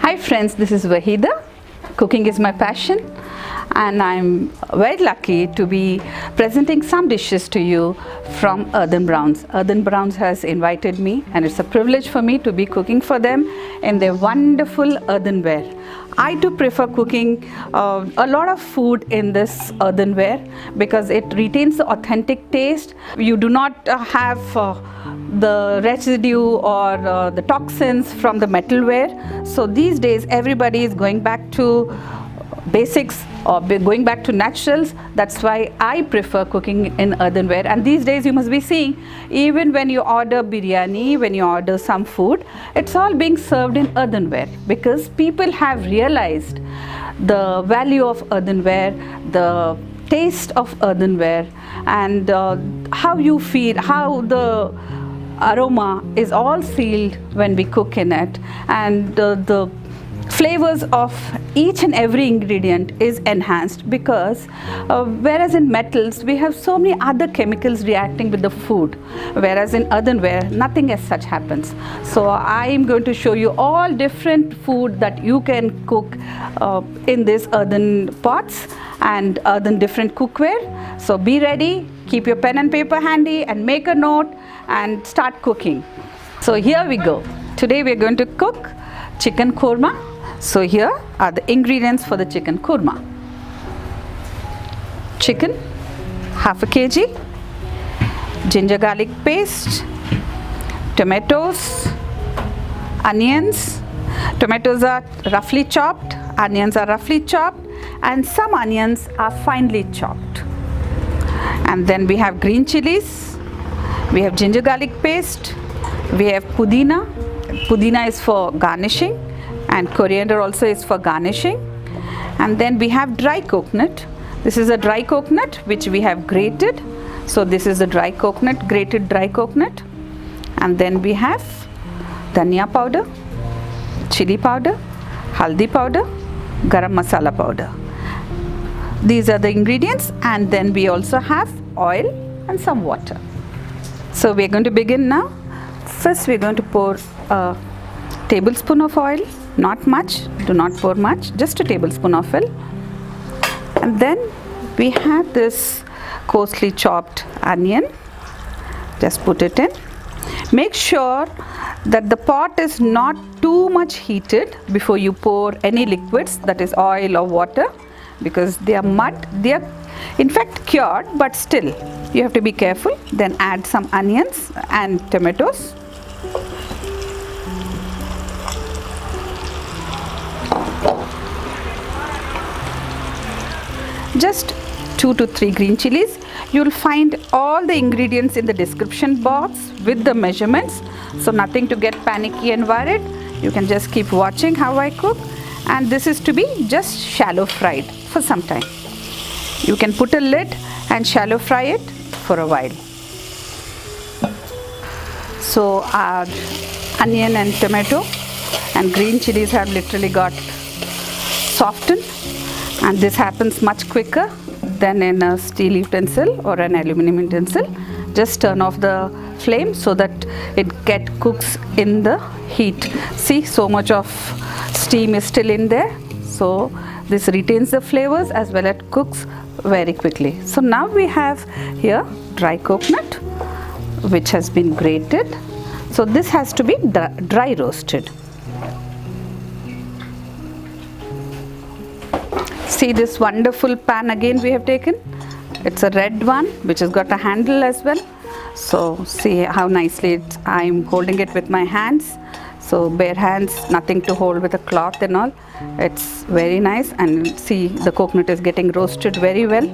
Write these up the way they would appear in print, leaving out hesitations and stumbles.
Hi friends, this is Waheedha. Cooking is my passion and I'm very lucky to be presenting some dishes to you from Earthen Browns. Earthen Browns has invited me and it's a privilege for me to be cooking for them in their wonderful earthenware. I do prefer cooking a lot of food in this earthenware because it retains the authentic taste. You do not have the residue or the toxins from the metalware. So these days everybody is going back to basics or going back to naturals. That's why I prefer cooking in earthenware. And these days you must be seeing, even when you order biryani, when you order some food, it's all being served in earthenware because people have realized the value of earthenware, the taste of earthenware, and how you feel, how the aroma is all sealed when we cook in it, and the flavors of each and every ingredient is enhanced because whereas in metals we have so many other chemicals reacting with the food, whereas in earthenware nothing as such happens. So I am going to show you all different food that you can cook in these earthen pots and earthen different cookware. So be ready, keep your pen and paper handy and make a note and start cooking. So here we go. Today we are going to cook chicken korma. So here are the ingredients for the chicken korma. Chicken, half a kg, ginger garlic paste, tomatoes, onions. Tomatoes are roughly chopped, onions are roughly chopped, and some onions are finely chopped. And then we have green chilies, we have ginger garlic paste, we have pudina. Pudina is for garnishing, and coriander also is for garnishing. And then we have dry coconut. This is a dry coconut which we have grated. So this is the dry coconut, grated dry coconut. And then we have Dania powder, chili powder, haldi powder, Garam masala powder. These are the ingredients, and then we also have oil and some water. So we are going to begin now. First we are going to pour a tablespoon of oil. Not much, do not pour much, just a tablespoon of oil. And then we have this coarsely chopped onion. Just put it in. Make sure that the pot is not too much heated before you pour any liquids, that is oil or water, because they are mud. They are in fact cured, but still you have to be careful. Then add some onions and tomatoes. Just 2 to 3 green chilies. You will find all the ingredients in the description box with the measurements, so nothing to get panicky and worried. You can just keep watching how I cook, and this is to be just shallow fried for some time. You can put a lid and shallow fry it for a while. So our onion and tomato and green chilies have literally got softened, and this happens much quicker than in a steel utensil or an aluminum utensil. Just turn off the flame so that it cooks in the heat. See, so much of steam is still in there, so this retains the flavors as well as cooks very quickly. So now we have here dry coconut which has been grated. So this has to be dry roasted. See this wonderful pan again we have taken. It's a red one which has got a handle as well. So see how nicely I'm holding it with my hands. So bare hands, nothing to hold with a cloth and all. It's very nice, and see the coconut is getting roasted very well.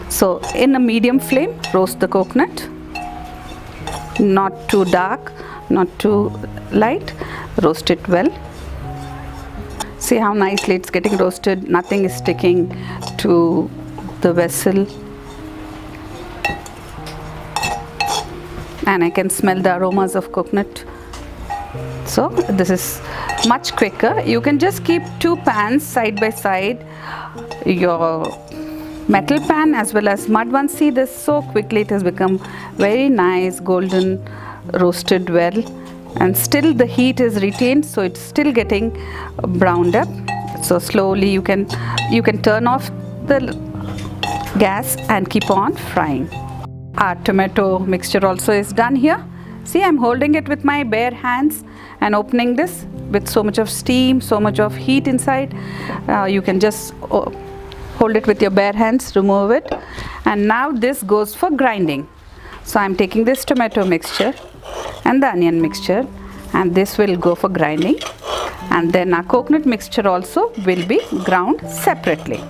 So in a medium flame, roast the coconut. Not too dark, not too light. Roast it well. See how nicely it's getting roasted. Nothing is sticking to the vessel. And I can smell the aromas of coconut. So this is much quicker. You can just keep 2 pans side by side. Your metal pan as well as mud one. See this, so quickly it has become very nice golden roasted well. and still the heat is retained, so it's still getting browned up. So slowly you can turn off the gas and keep on frying. Our tomato mixture also is done here. See, I'm holding it with my bare hands and opening this with so much of steam, so much of heat inside. You can just hold it with your bare hands, remove it, and now this goes for grinding. So I'm taking this tomato mixture and the onion mixture, and this will go for grinding, and then our coconut mixture also will be ground separately.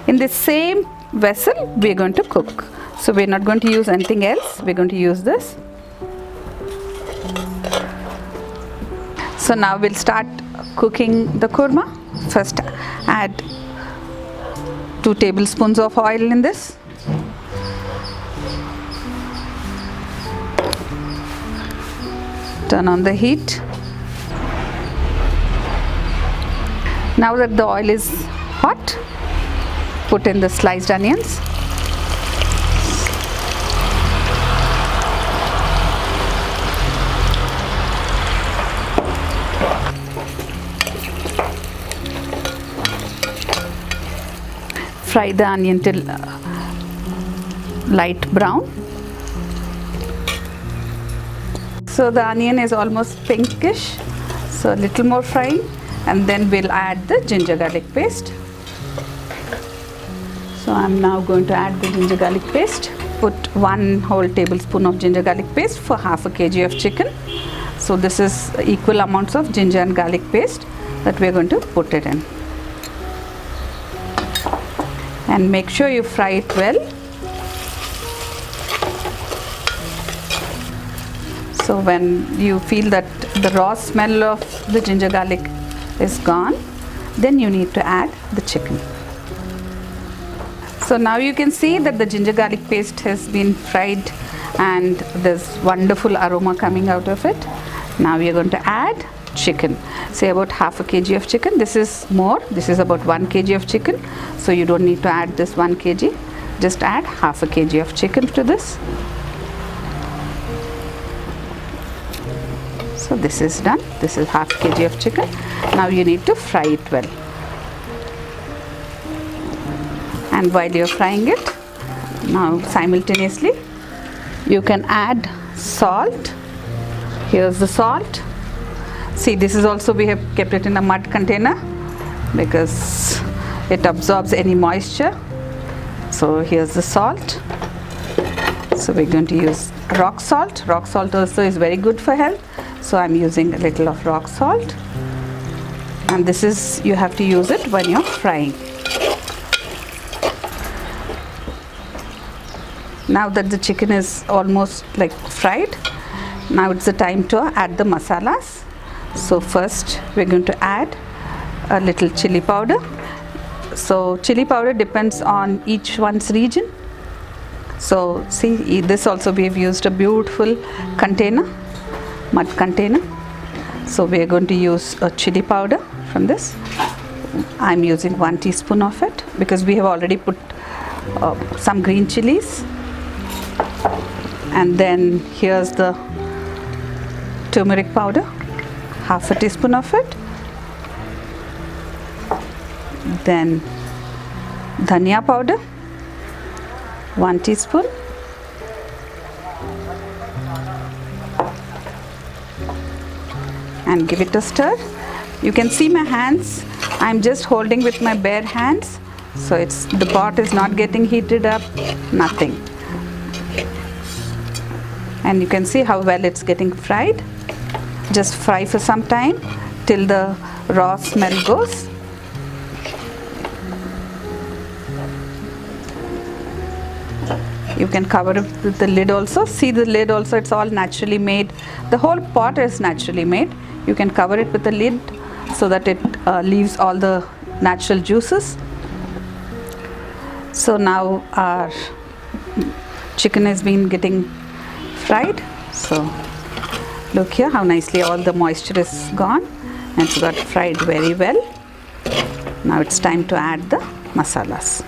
In this same vessel we are going to cook, so we're not going to use anything else, we're going to use this. So now we'll start cooking the kurma. First add 2 tablespoons of oil in this. Turn on the heat. Now that the oil is hot, put in the sliced onions. Fry the onion till light brown. So the onion is almost pinkish, so a little more frying, and then we'll add the ginger garlic paste. So I'm now going to add the ginger garlic paste. Put 1 whole tablespoon of ginger garlic paste for half a kg of chicken. So this is equal amounts of ginger and garlic paste that we're going to put it in. And make sure you fry it well. So when you feel that the raw smell of the ginger garlic is gone, then you need to add the chicken. So now you can see that the ginger garlic paste has been fried and there's wonderful aroma coming out of it. Now we are going to add chicken, say about half a kg of chicken. This is more, this is about 1 kg of chicken, so you don't need to add this 1 kg, just add half a kg of chicken to this. So this is done, this is half kg of chicken. Now you need to fry it well, and while you're frying it, now simultaneously you can add salt. Here's the salt. See, this is also, we have kept it in a mud container because it absorbs any moisture. So here's the salt. So we're going to use rock salt. Rock salt also is very good for health, so I'm using a little of rock salt, and this is, you have to use it when you're frying. Now that the chicken is almost like fried, now it's the time to add the masalas. So first we're going to add a little chili powder. So chili powder depends on each one's region. So see, this also we have used a beautiful container, mud container. So we are going to use a chili powder from this. I'm using 1 teaspoon of it because we have already put some green chilies. And then here's the turmeric powder, half a teaspoon of it. Then dhania powder, 1 teaspoon. And give it a stir. You can see my hands, I'm just holding with my bare hands, so it's, the pot is not getting heated up, nothing. And you can see how well it's getting fried. Just fry for some time till the raw smell goes. You can cover it with the lid also. See the lid also, it's all naturally made. The whole pot is naturally made. You can cover it with the lid so that it leaves all the natural juices. So now our chicken has been getting fried. So look here how nicely all the moisture is gone and it's got fried very well. Now it's time to add the masalas.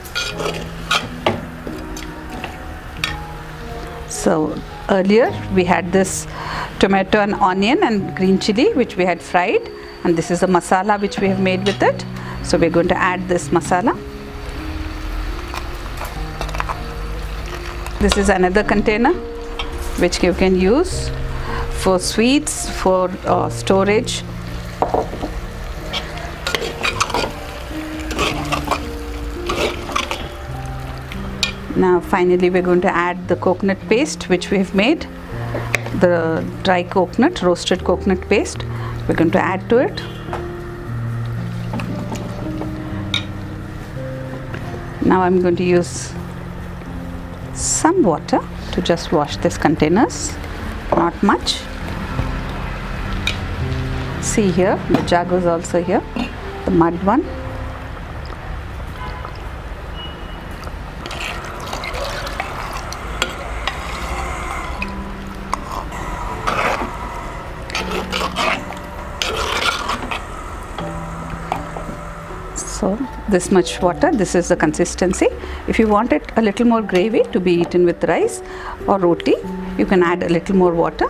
So earlier we had this tomato and onion and green chili which we had fried, and this is a masala which we have made with it. So we're going to add this masala. This is another container which you can use for sweets, for storage. Now finally we're going to add the coconut paste which we have made, the dry coconut, roasted coconut paste. We're going to add to it. Now I'm going to use some water to just wash these containers, not much. See here, the jug is also here, the mud one. So this much water, this is the consistency. If you want it a little more gravy to be eaten with rice or roti, you can add a little more water.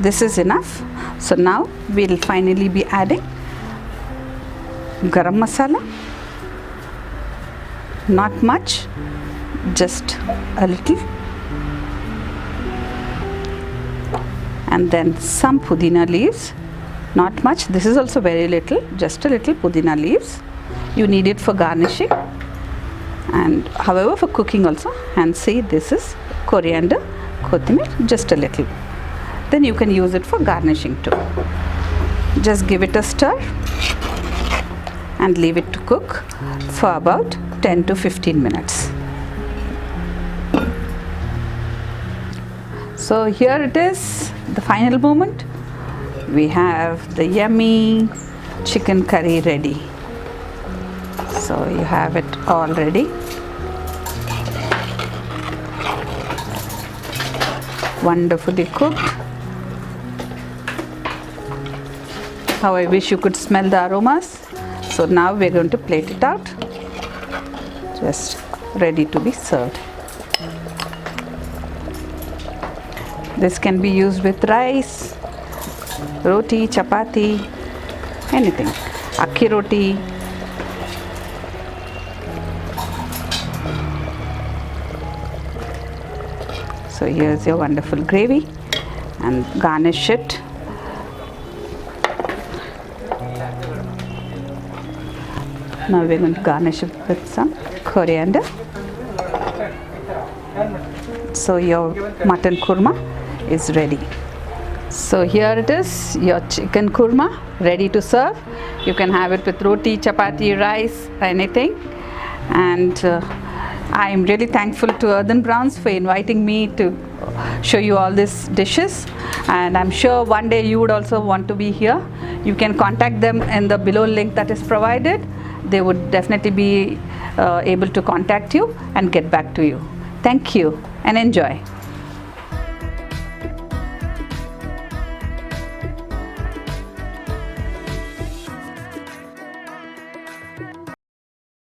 This is enough. So now we'll finally be adding garam masala. Not much, just a little. And then some pudina leaves. Not much, this is also very little, just a little pudina leaves. You need it for garnishing, and however for cooking also. And see, this is coriander, kothimir, just a little. Then you can use it for garnishing too. Just give it a stir and leave it to cook for about 10 to 15 minutes. So here it is, the final moment. We have the yummy chicken curry ready. So you have it all ready. Wonderfully cooked. How I wish you could smell the aromas. So now we're going to plate it out. Just ready to be served. This can be used with rice, roti, chapati, anything. Akhi roti. So here's your wonderful gravy, and garnish it. Now we're going to garnish it with some coriander. So your mutton kurma is ready. So here it is, your chicken kurma ready to serve. You can have it with roti, chapati, rice, anything. And I'm really thankful to Earthen Browns for inviting me to show you all these dishes, and I'm sure one day you would also want to be here. You can contact them in the below link that is provided. They would definitely be able to contact you and get back to you. Thank you and enjoy.